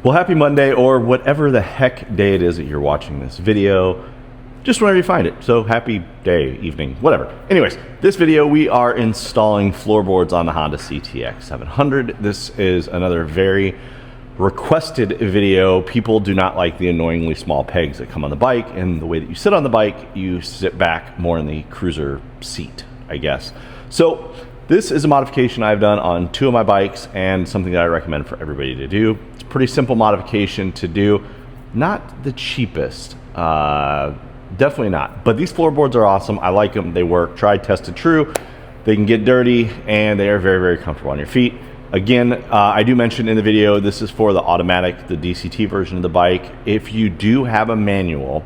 Well, happy Monday, or whatever the heck day it is that you're watching this video, just whenever you find it. So happy day, evening, whatever. Anyways, this video, we are installing floorboards on the Honda CTX700. This is another very requested video. People do not like the annoyingly small pegs that come on the bike, and the way that you sit on the bike, you sit back more in the cruiser seat, I guess. So this is a modification I've done on two of my bikes and something that I recommend for everybody to do. It's a pretty simple modification to do. Not the cheapest, definitely not. But these floorboards are awesome. I like them. They work. Tried, tested, true. They can get dirty and they are very, very comfortable on your feet. Again, I do mention in the video, this is for the automatic, the DCT version of the bike. If you do have a manual,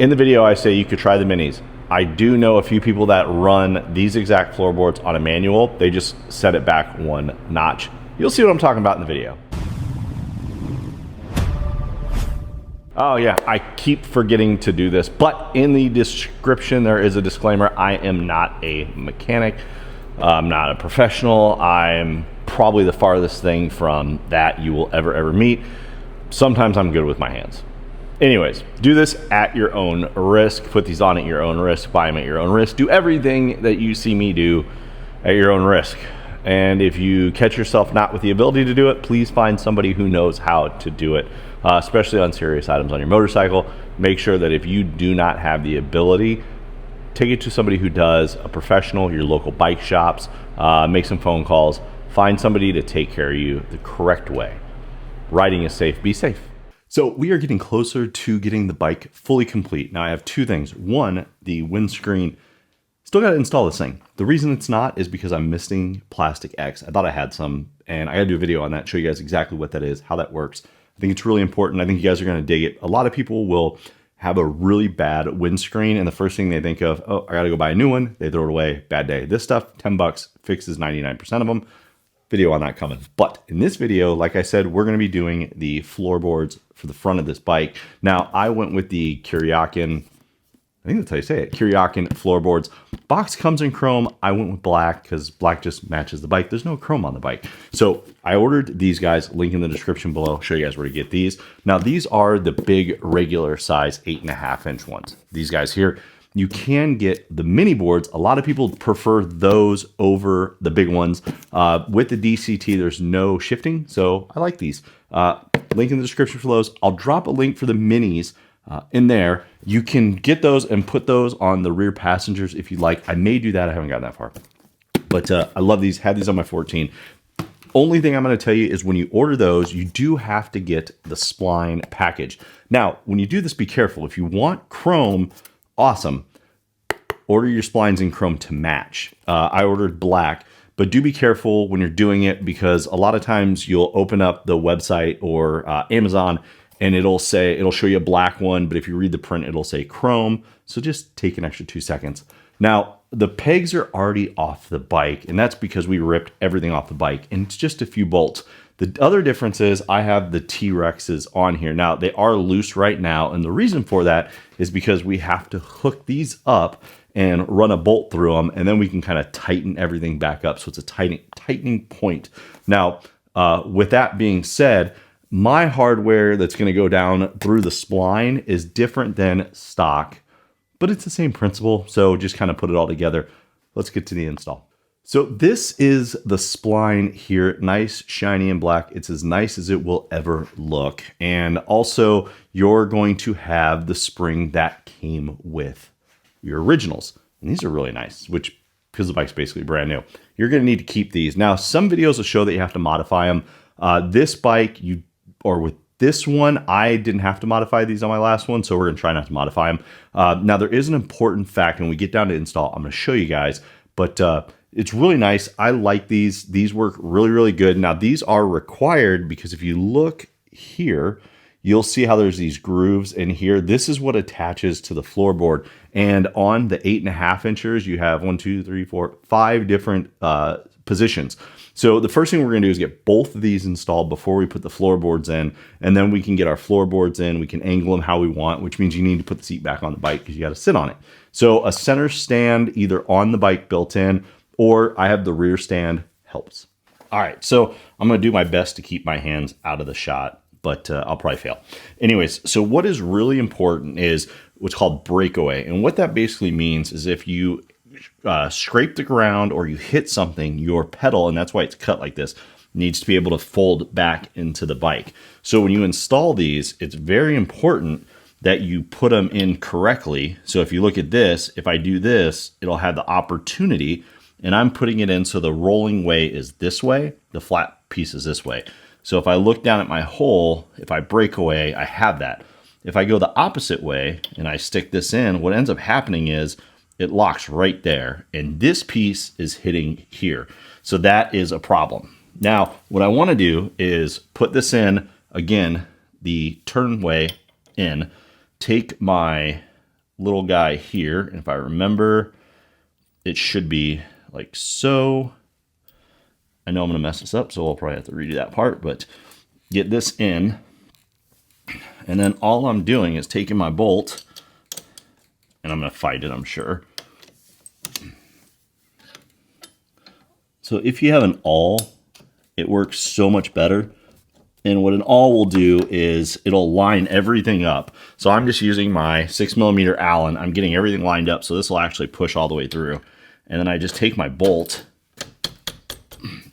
in the video I say you could try the minis. I do know a few people that run these exact floorboards on a manual. They just set it back one notch. You'll see what I'm talking about in the video. Oh yeah, I keep forgetting to do this, but in the description there is a disclaimer. I am not a mechanic. I'm not a professional. I'm probably the farthest thing from that you will ever meet. Sometimes I'm good with my hands. Anyways, do this at your own risk. Put these on at your own risk. Buy them at your own risk. Do everything that you see me do at your own risk. And if you catch yourself not with the ability to do it, please find somebody who knows how to do it, especially on serious items on your motorcycle. Make sure that if you do not have the ability, take it to somebody who does, a professional, your local bike shops, make some phone calls, find somebody to take care of you the correct way. Riding is safe, be safe. So we are getting closer to getting the bike fully complete. Now I have two things. One, the windscreen, still got to install this thing. The reason it's not is because I'm missing plastic X. I thought I had some, and I got to do a video on that, show you guys exactly what that is, how that works. I think it's really important. I think you guys are going to dig it. A lot of people will have a really bad windscreen, and the first thing they think of, oh, I got to go buy a new one. They throw it away, bad day. This stuff, 10 bucks, fixes 99% of them. Video on that coming. But in this video, like I said, we're going to be doing the floorboards for the front of this bike. Now, I went with the Kuryakin, I think that's how you say it, Kuryakin floorboards. Box comes in chrome. I went with black because black just matches the bike. There's no chrome on the bike. So I ordered these guys, link in the description below. I'll show you guys where to get these. Now, these are the big regular size 8.5-inch ones. These guys here. You can get the mini boards. A lot of people prefer those over the big ones. With the DCT, there's no shifting, so I like these. Link in the description for those. I'll drop a link for the minis in there. You can get those and put those on the rear passengers if you like. I may do that. I haven't gotten that far. But I love these. Had these on my 14. Only thing I'm going to tell you is when you order those, you do have to get the spline package. Now, when you do this, be careful. If you want chrome, awesome. Order your splines in chrome to match. I ordered black, but do be careful when you're doing it because a lot of times you'll open up the website or Amazon and it'll show you a black one, but if you read the print, it'll say chrome. So just take an extra 2 seconds. Now, the pegs are already off the bike, and that's because we ripped everything off the bike, and it's just a few bolts. The other difference is I have the T-Rexes on here. Now, they are loose right now, and the reason for that is because we have to hook these up and run a bolt through them, and then we can kind of tighten everything back up. So it's a tightening point. Now, with that being said, my hardware that's going to go down through the spline is different than stock, but it's the same principle. So just kind of put it all together. Let's get to the install. So this is the spline here, nice, shiny, and black. It's as nice as it will ever look. And also, you're going to have the spring that came with your originals. And these are really nice, which, because the bike's basically brand new, you're going to need to keep these. Now, some videos will show that you have to modify them. This bike, with this one, I didn't have to modify these on my last one, so we're going to try not to modify them. Now, there is an important fact, and when we get down to install, I'm going to show you guys, but it's really nice. I like these. These work really, really good. Now, these are required because if you look here, you'll see how there's these grooves in here. This is what attaches to the floorboard. And on the 8.5-inchers, you have 1, 2, 3, 4, 5 different positions. So the first thing we're gonna do is get both of these installed before we put the floorboards in, and then we can get our floorboards in. We can angle them how we want, which means you need to put the seat back on the bike because you gotta sit on it. So a center stand either on the bike built in, or I have the rear stand helps. All right, so I'm gonna do my best to keep my hands out of the shot, but I'll probably fail. Anyways, so what is really important is what's called breakaway. And what that basically means is if you scrape the ground or you hit something, your pedal, and that's why it's cut like this, needs to be able to fold back into the bike. So when you install these, it's very important that you put them in correctly. So if you look at this, if I do this, it'll have the opportunity, and I'm putting it in so the rolling way is this way, the flat piece is this way. So if I look down at my hole, if I break away, I have that. If I go the opposite way and I stick this in, what ends up happening is it locks right there, and this piece is hitting here. So that is a problem. Now, what I want to do is put this in, again, the turn way in, take my little guy here, and if I remember, it should be like so. I know I'm going to mess this up, so I'll probably have to redo that part, but get this in, and then all I'm doing is taking my bolt, and I'm going to fight it, I'm sure. So if you have an awl, it works so much better. And what an awl will do is it'll line everything up. So I'm just using my 6mm Allen. I'm getting everything lined up, so this will actually push all the way through. And then I just take my bolt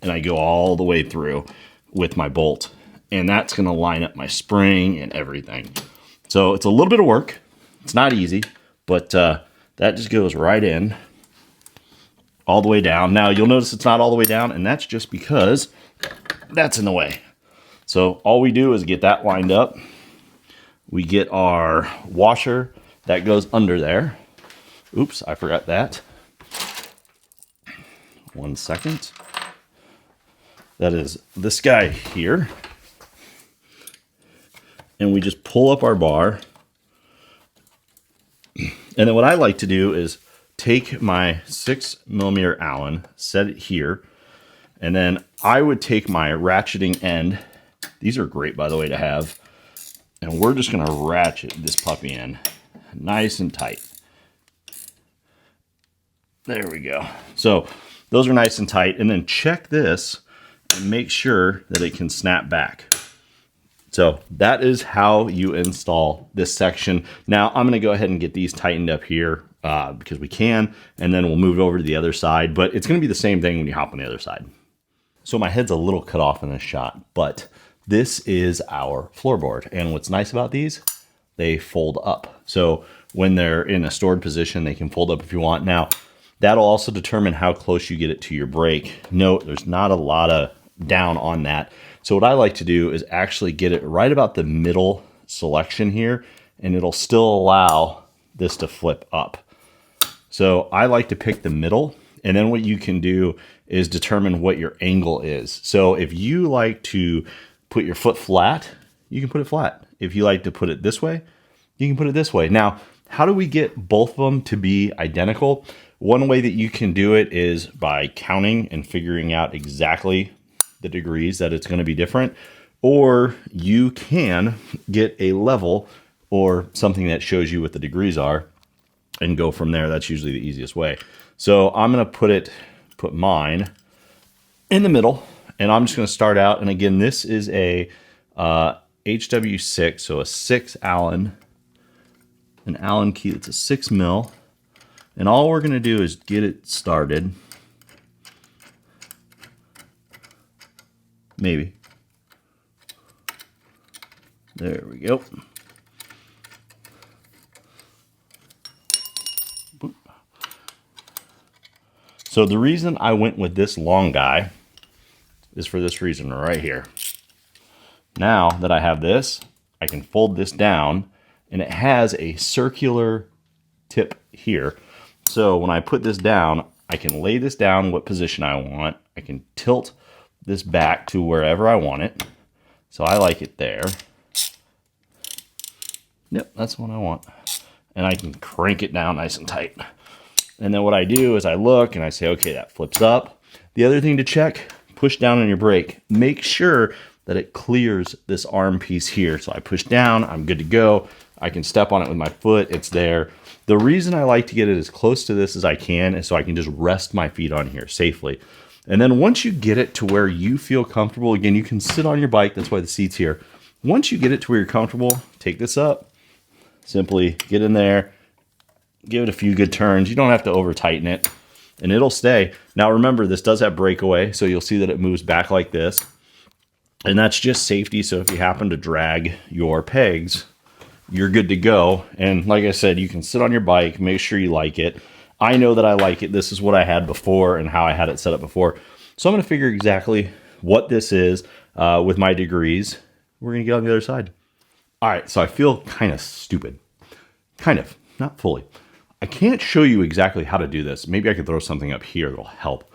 and I go all the way through with my bolt. And that's gonna line up my spring and everything. So it's a little bit of work. It's not easy, but that just goes right in all the way down. Now you'll notice it's not all the way down, and that's just because that's in the way. So all we do is get that lined up. We get our washer that goes under there. Oops, I forgot that. 1 second. That is this guy here. And we just pull up our bar. And then what I like to do is take my 6mm Allen, set it here, and then I would take my ratcheting end. These are great, by the way, to have. And we're just going to ratchet this puppy in nice and tight. There we go. So those are nice and tight. And then check this and make sure that it can snap back. So that is how you install this section. Now I'm going to go ahead and get these tightened up here because we can, and then we'll move it over to the other side. But it's going to be the same thing when you hop on the other side. So my head's a little cut off in this shot, but this is our floorboard. And what's nice about these, they fold up. So when they're in a stored position, they can fold up if you want. Now, that'll also determine how close you get it to your brake. Note, there's not a lot of down on that. So what I like to do is actually get it right about the middle selection here, and it'll still allow this to flip up. So I like to pick the middle, and then what you can do is determine what your angle is. So if you like to put your foot flat, you can put it flat. If you like to put it this way, you can put it this way. Now, how do we get both of them to be identical? One way that you can do it is by counting and figuring out exactly the degrees that it's going to be different, or you can get a level or something that shows you what the degrees are and go from there. That's usually the easiest way. So I'm going to put mine in the middle, and I'm just going to start out. And again, this is a HW6, so a 6 Allen, an Allen key. It's a 6mm, and all we're going to do is get it started. Maybe. There we go. Boop. So the reason I went with this long guy is for this reason right here. Now that I have this, I can fold this down, and it has a circular tip here. So when I put this down, I can lay this down what position I want. I can tilt this back to wherever I want it. So I like it there. Yep, that's what I want. And I can crank it down nice and tight. And then what I do is I look and I say, okay, that flips up. The other thing to check, push down on your brake. Make sure that it clears this arm piece here. So I push down, I'm good to go. I can step on it with my foot, it's there. The reason I like to get it as close to this as I can is so I can just rest my feet on here safely. And then once you get it to where you feel comfortable, again, you can sit on your bike, that's why the seat's here, Once you get it to where you're comfortable, take this up, simply get in there, give it a few good turns. You don't have to over tighten it and it'll stay. Now remember, this does have breakaway, so you'll see that it moves back like this. And that's just safety, so if you happen to drag your pegs, you're good to go. And like I said, you can sit on your bike, make sure you like it. I know that I like it. This is what I had before and how I had it set up before. So I'm gonna figure exactly what this is with my degrees. We're gonna get on the other side. All right, so I feel kind of stupid. Kind of, not fully. I can't show you exactly how to do this. Maybe I could throw something up here that'll help.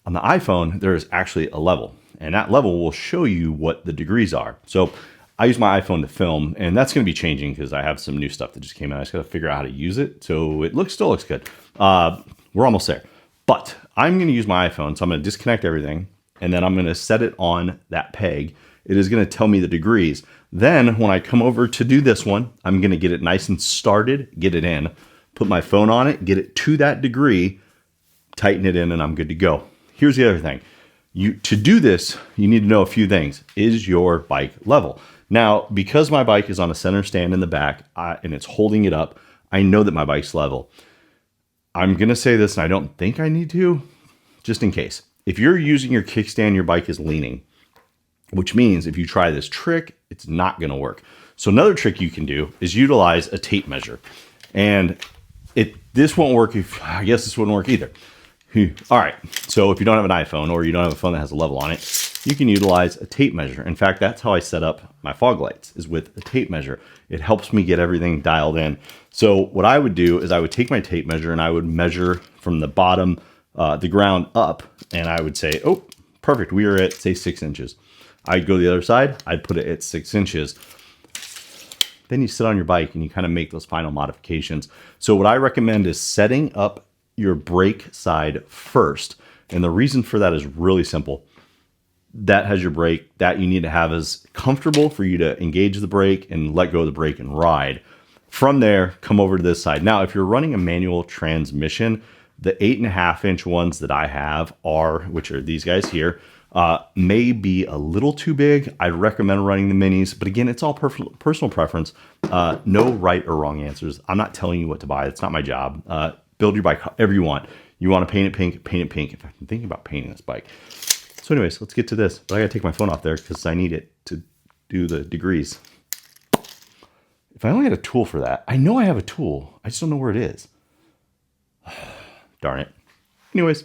On the iPhone, there is actually a level, and that level will show you what the degrees are. So I use my iPhone to film, and that's gonna be changing because I have some new stuff that just came out. I just gotta figure out how to use it. So it still looks good. We're almost there. But I'm gonna use my iPhone, so I'm gonna disconnect everything, and then I'm gonna set it on that peg. It is gonna tell me the degrees. Then when I come over to do this one, I'm gonna get it nice and started, get it in, put my phone on it, get it to that degree, tighten it in, and I'm good to go. Here's the other thing. To do this, you need to know a few things. Is your bike level? Now, because my bike is on a center stand in the back and it's holding it up, I know that my bike's level. I'm gonna say this, and I don't think I need to, just in case. If you're using your kickstand, your bike is leaning, which means if you try this trick, it's not gonna work. So another trick you can do is utilize a tape measure. And this won't work I guess this wouldn't work either. All right, so if you don't have an iPhone or you don't have a phone that has a level on it, you can utilize a tape measure. In fact, that's how I set up my fog lights, is with a tape measure. It helps me get everything dialed in. So what I would do is I would take my tape measure and I would measure from the bottom, the ground up, and I would say, oh, perfect, we are at, say, 6 inches. I'd go to the other side, I'd put it at 6 inches. Then you sit on your bike and you kind of make those final modifications. So what I recommend is setting up your brake side first. And the reason for that is really simple. That has your brake. That you need to have is comfortable for you to engage the brake and let go of the brake and ride. From there, come over to this side. Now, if you're running a manual transmission, the 8.5-inch ones that I have which are these guys here, may be a little too big. I'd recommend running the minis, but again, it's all personal preference. No right or wrong answers. I'm not telling you what to buy. It's not my job. Build your bike however you want. You want to paint it pink, paint it pink. In fact, I'm thinking about painting this bike. So anyways, let's get to this. But I gotta take my phone off there because I need it to do the degrees. If I only had a tool for that. I know I have a tool. I just don't know where it is. Darn it. Anyways,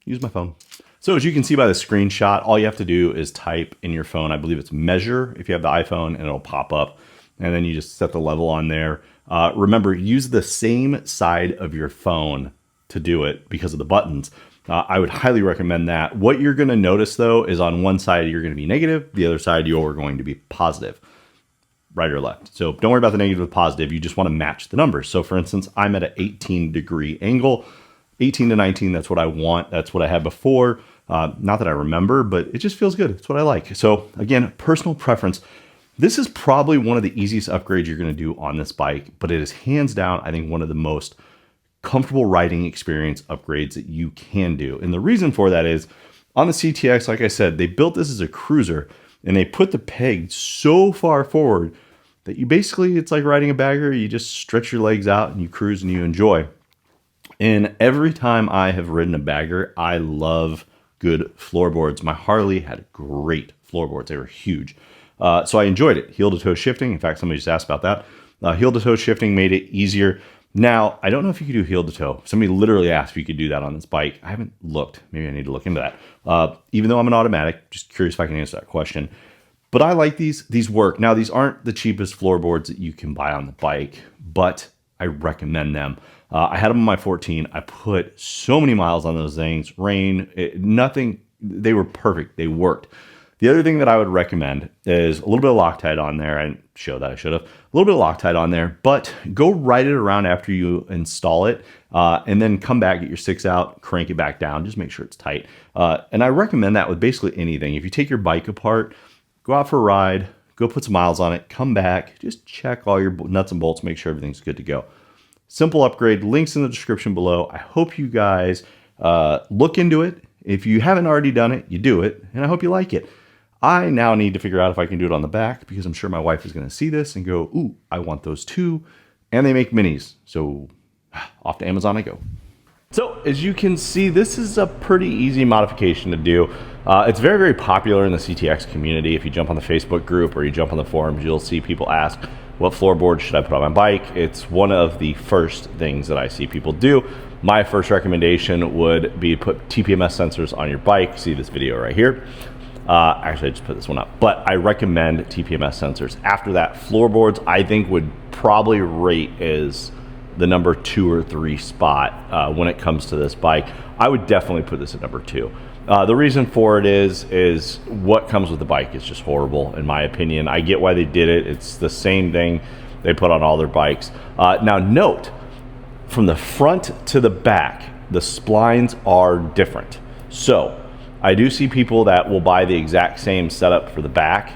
use my phone. So as you can see by the screenshot, all you have to do is type in your phone. I believe it's measure if you have the iPhone, and it'll pop up. And then you just set the level on there. Remember, use the same side of your phone to do it because of the buttons. I would highly recommend that. What you're going to notice, though, is on one side you're going to be negative, the other side you're going to be positive, right or left. So don't worry about the negative or positive. You just want to match the numbers. So for instance, I'm at an 18-degree angle. 18 to 19, that's what I want. That's what I had before. Not that I remember, but it just feels good. It's what I like. So again, personal preference. This is probably one of the easiest upgrades you're going to do on this bike, but it is hands down, I think, one of the most comfortable riding experience upgrades that you can do. And the reason for that is on the CTX, like I said, they built this as a cruiser and they put the peg so far forward that you basically, it's like riding a bagger. You just stretch your legs out and you cruise and you enjoy. And every time I have ridden a bagger, I love good floorboards. My Harley had great floorboards. They were huge. So I enjoyed it. Heel to toe shifting. In fact, somebody just asked about that. Heel to toe shifting made it easier. Now, I don't know if you could do heel to toe. Somebody literally asked if you could do that on this bike. I haven't looked. Maybe I need to look into that. Even though I'm an automatic, just curious if I can answer that question. But I like these. These work. Now, these aren't the cheapest floorboards that you can buy on the bike, but I recommend them. I had them on my 14. I put so many miles on those things. Rain, nothing. They were perfect. They worked. The other thing that I would recommend is a little bit of Loctite on there. I didn't show that, I should have. A little bit of Loctite on there, but go ride it around after you install it, and then come back, get your sticks out, crank it back down, just make sure it's tight. And I recommend that with basically anything. If you take your bike apart, go out for a ride, go put some miles on it, come back, just check all your nuts and bolts, make sure everything's good to go. Simple upgrade, links in the description below. I hope you guys look into it. If you haven't already done it, you do it, and I hope you like it. I now need to figure out if I can do it on the back, because I'm sure my wife is going to see this and go, ooh, I want those too. And they make minis. So off to Amazon I go. So as you can see, this is a pretty easy modification to do. It's very, very popular in the CTX community. If you jump on the Facebook group or you jump on the forums, you'll see people ask, what floorboard should I put on my bike? It's one of the first things that I see people do. My first recommendation would be put TPMS sensors on your bike. See this video right here. Actually, I just put this one up, but I recommend TPMS sensors. After that, floorboards, I think would probably rate as the number 2 or 3 spot when it comes to this bike. I would definitely put this at number 2. The reason for it is what comes with the bike is just horrible, in my opinion. I get why they did it. It's the same thing they put on all their bikes. Now note, from the front to the back, the splines are different. So I do see people that will buy the exact same setup for the back.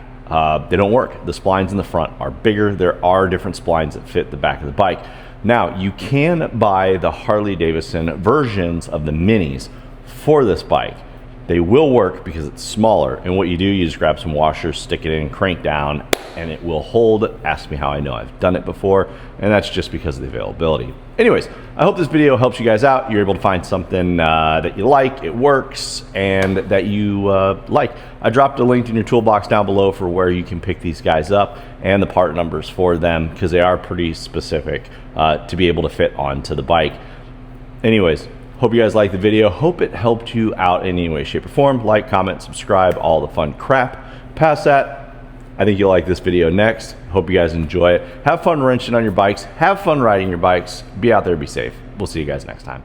They don't work. The splines in the front are bigger. There are different splines that fit the back of the bike. Now, you can buy the Harley-Davidson versions of the minis for this bike. They will work because it's smaller, and what you do, you just grab some washers, stick it in, crank down, and it will hold. Ask me how I know. I've done it before, and that's just because of the availability. Anyways, I hope this video helps you guys out. You're able to find something that you like, it works, and that you like. I dropped a link in your toolbox down below for where you can pick these guys up and the part numbers for them, because they are pretty specific to be able to fit onto the bike. Anyways, hope you guys liked the video. Hope it helped you out in any way, shape, or form. Like, comment, subscribe, all the fun crap. Past that, I think you'll like this video next. Hope you guys enjoy it. Have fun wrenching on your bikes. Have fun riding your bikes. Be out there, be safe. We'll see you guys next time.